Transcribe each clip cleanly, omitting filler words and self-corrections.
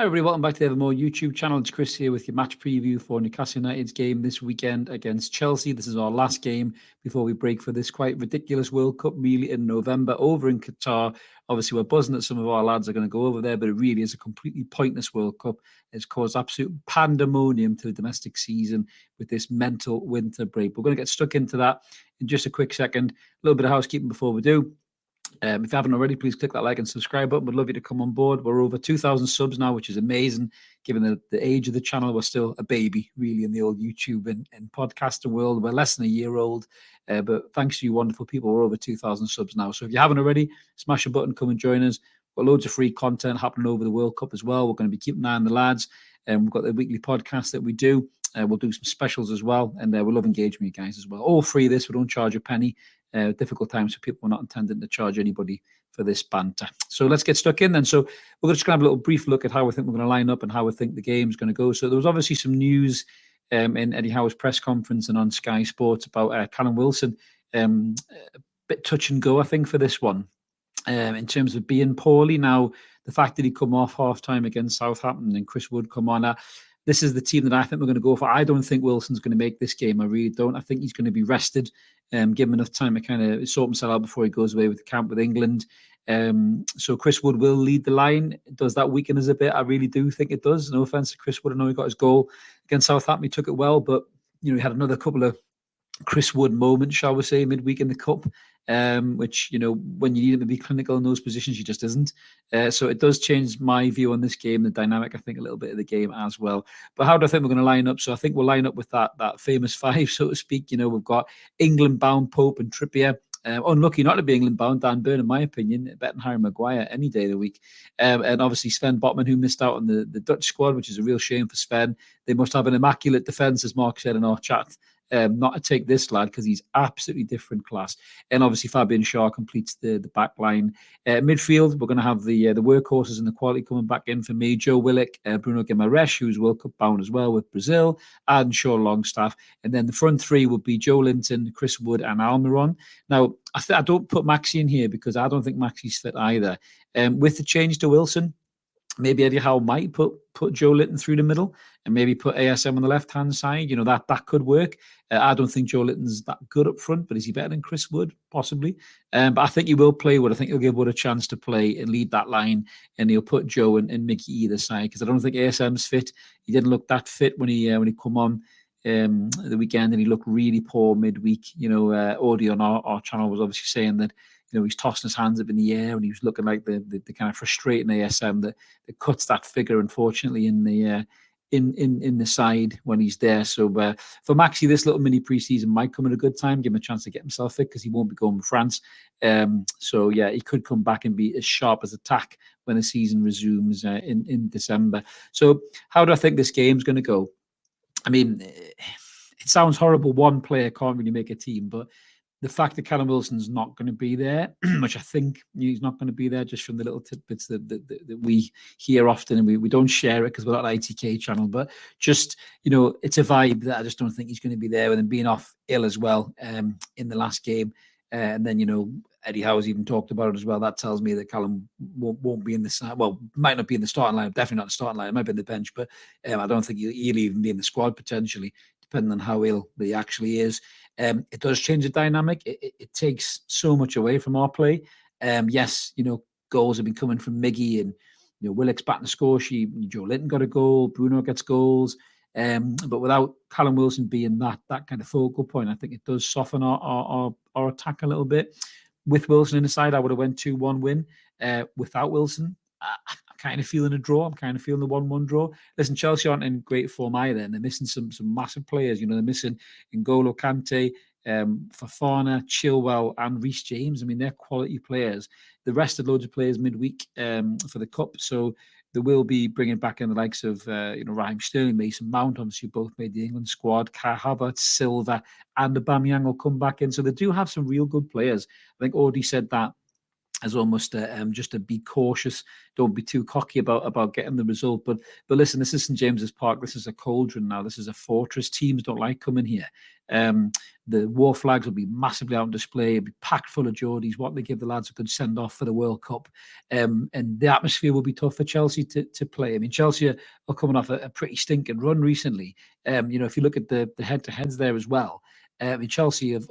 everybody, welcome back to the Evermore YouTube channel. It's Chris here with your match preview for Newcastle United's game this weekend against Chelsea. This is our last game before we break for this quite ridiculous World Cup, really, in November over in Qatar. Obviously, we're buzzing that some of our lads are going to go over there, but it really is a completely pointless World Cup. It's caused absolute pandemonium to the domestic season with this mental winter break. We're going to get stuck into that in just a quick second. A little bit of housekeeping before we do. If you haven't already, please click that like and subscribe button. We'd love you to come on board. We're over 2,000 subs now, which is amazing. Given the age of the channel, we're still a baby, really, in the old YouTube and podcasting world. We're less than a year old. But thanks to you wonderful people, we're over 2,000 subs now. So if you haven't already, smash a button, come and join us. We've got loads of free content happening over the World Cup as well. We're going to be keeping an eye on the lads. We've got the weekly podcast that we do. We'll do some specials as well. And we love engaging with you guys as well. All free this. We don't charge a penny. Difficult times for people. We're not intending to charge anybody for this banter. So let's get stuck in then. So we're just going to have a little brief look at how we think we're going to line up and how we think the game's going to go. So there was obviously some news in Eddie Howe's press conference and on Sky Sports about Callum Wilson. A bit touch and go, I think, for this one. In terms of being poorly. Now, the fact that he come off half-time against Southampton and Chris Wood come on, this is the team that I think we're going to go for. I don't think Wilson's going to make this game. I really don't. I think he's going to be rested, give him enough time to kind of sort himself out before he goes away with the camp with England. So Chris Wood will lead the line. Does that weaken us a bit? I really do think it does. No offence to Chris Wood. I know he got his goal against Southampton. He took it well, but he had another couple of Chris Wood moments, shall we say, midweek in the Cup, which, when you need him to be clinical in those positions, he just isn't. So it does change my view on this game, the dynamic, I think, a little bit of the game as well. But how do I think we're going to line up? So I think we'll line up with that famous five, so to speak. We've got England-bound Pope and Trippier. Unlucky not to be England-bound, Dan Burn, in my opinion, better than Harry Maguire any day of the week. And obviously Sven Botman, who missed out on the Dutch squad, which is a real shame for Sven. They must have an immaculate defence, as Mark said in our chat. Not to take this lad because he's absolutely different class. And obviously Fabian Schär completes the back line. Midfield, we're going to have the workhorses and the quality coming back in for me. Joe Willock, Bruno Guimaraes, who's World Cup bound as well with Brazil, and Sean Longstaff. And then the front three will be Joe Linton, Chris Wood, and Almiron. Now, I don't put Maxi in here because I don't think Maxi's fit either. With the change to Wilson, maybe Eddie Howe might put Joe Linton through the middle and maybe put ASM on the left-hand side. That could work. I don't think Joe Linton's that good up front, but is he better than Chris Wood? Possibly. But I think he will play Wood. I think he'll give Wood a chance to play and lead that line, and he'll put Joe and Mickey either side because I don't think ASM's fit. He didn't look that fit when he come on the weekend, and he looked really poor midweek. Audie on our channel was obviously saying that he's tossing his hands up in the air and he was looking like the kind of frustrating ASM that cuts that figure, unfortunately, in the side when he's there. So for Maxi, this little mini preseason might come at a good time, give him a chance to get himself fit because he won't be going with France. So yeah, he could come back and be as sharp as attack when the season resumes in December. So how do I think this game's going to go? I mean, it sounds horrible. One player can't really make a team, but the fact that Callum Wilson's not going to be there, which I think he's not going to be there just from the little tidbits that we hear often, and we don't share it because we're not an ITK channel, but just, it's a vibe that I just don't think he's going to be there with him being off ill as well in the last game. And then, Eddie Howe's even talked about it as well. That tells me that Callum won't be in the side. Well, might not be in the starting line, definitely not the starting line. It might be in the bench, but I don't think he'll even be in the squad potentially, depending on how ill he actually is. It does change the dynamic. It takes so much away from our play. Yes, goals have been coming from Miggy and Willock's back to score. Joe Linton got a goal. Bruno gets goals. But without Callum Wilson being that kind of focal point, I think it does soften our attack a little bit. With Wilson in the side, I would have went 2-1 win. Without Wilson, I'm kind of feeling a draw. I'm kind of feeling the 1-1 draw. Listen, Chelsea aren't in great form either, and they're missing some massive players. They're missing N'Golo Kante, Fofana, Chilwell, and Reece James. I mean, they're quality players. The rest are loads of players midweek for the Cup, so they will be bringing back in the likes of Raheem Sterling, Mason Mount, obviously both made the England squad. Kai Havertz, Silva, and Aubameyang will come back in. So they do have some real good players. I think Audie said that as almost just to be cautious, don't be too cocky about getting the result. But listen, this is St James's Park. This is a cauldron now. This is a fortress. Teams don't like coming here. The war flags will be massively out on display. It'll be packed full of Geordies. What they give the lads a good send off for the World Cup, and the atmosphere will be tough for Chelsea to play. I mean, Chelsea are coming off a pretty stinking run recently. If you look at the head-to-heads there as well, Chelsea have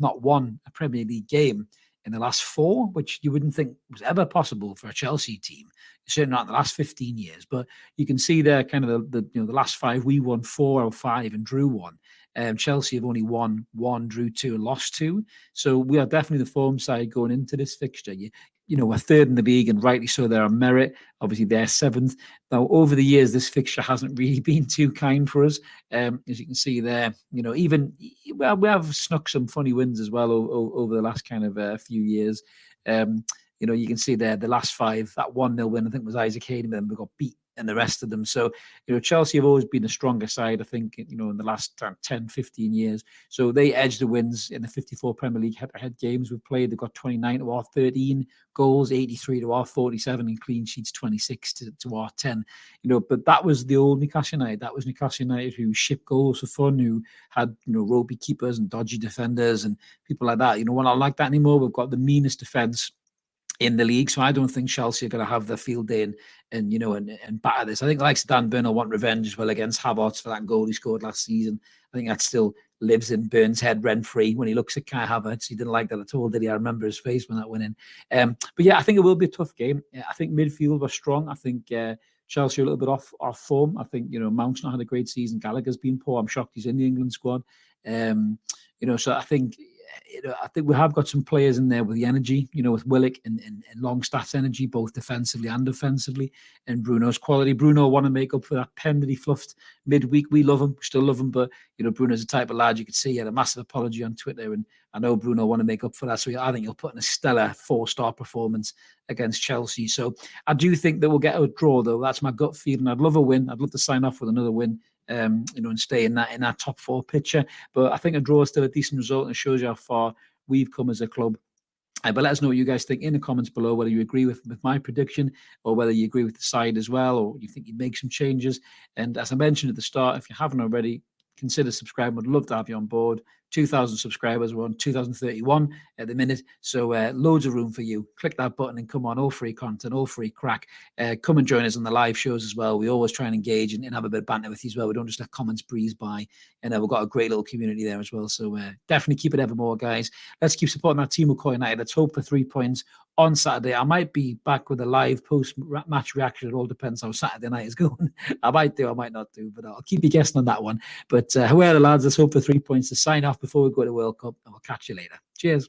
not won a Premier League game in the last 4, which you wouldn't think was ever possible for a Chelsea team, certainly not in the last 15 years. But you can see there kind of the last 5, we won 4 out of 5 and drew 1. Chelsea have only won 1, drew 2, and lost 2. So we are definitely the form side going into this fixture. We're 3rd in the league, and rightly so. They're on merit. Obviously, they're 7th. Now, over the years, this fixture hasn't really been too kind for us. As you can see there, we have snuck some funny wins as well over the last kind of few years. You can see there the last 5, that 1-0 win, I think, was Isaac Hayden, and we got beat and the rest of them. So, Chelsea have always been a stronger side, I think, in the last 10, 15 years. So they edged the wins in the 54 Premier League head-to-head games we've played. They've got 29 to our 13 goals, 83 to our 47, and clean sheets 26 to our 10. But that was the old Newcastle United. That was Newcastle United who shipped goals for fun, who had, ropey keepers and dodgy defenders and people like that. We're not like that anymore. We've got the meanest defence in the league, so I don't think Chelsea are going to have the field day and batter this. I think the likes of Dan Burn will want revenge as well against Havertz for that goal he scored last season. I think that still lives in Burn's head rent-free when he looks at Kai Havertz. He didn't like that at all, did he? I remember his face when that went in. But yeah, I think it will be a tough game. I think midfield was strong. I think Chelsea are a little bit off form. I think, Mount's not had a great season. Gallagher's been poor. I'm shocked he's in the England squad. So I think we have got some players in there with the energy, with Willock and Longstaff's energy, both defensively and offensively, and Bruno's quality. Bruno want to make up for that pen that he fluffed midweek. We love him, still love him, but Bruno's the type of lad you could see he had a massive apology on Twitter, and I know Bruno want to make up for that. So I think he'll put in a stellar 4-star performance against Chelsea. So I do think that we'll get a draw, though. That's my gut feeling. I'd love a win. I'd love to sign off with another win. And stay in that top 4 picture. But I think a draw is still a decent result, and it shows you how far we've come as a club. But let us know what you guys think in the comments below, whether you agree with my prediction or whether you agree with the side as well, or you think you'd make some changes. And as I mentioned at the start, if you haven't already, consider subscribing. I'd love to have you on board. 2,000 subscribers. We're on 2,031 at the minute. So loads of room for you. Click that button and come on. All free content, all free crack. Come and join us on the live shows as well. We always try and engage and have a bit of banter with you as well. We don't just let comments breeze by. And we've got a great little community there as well. So definitely keep it evermore, guys. Let's keep supporting that team of Core United. Let's hope for 3 points on Saturday. I might be back with a live post-match reaction. It all depends how Saturday night is going. I might do, I might not do, but I'll keep you guessing on that one. But who are the lads? Let's hope for 3 points to sign off before we go to the World Cup, and we'll catch you later. Cheers.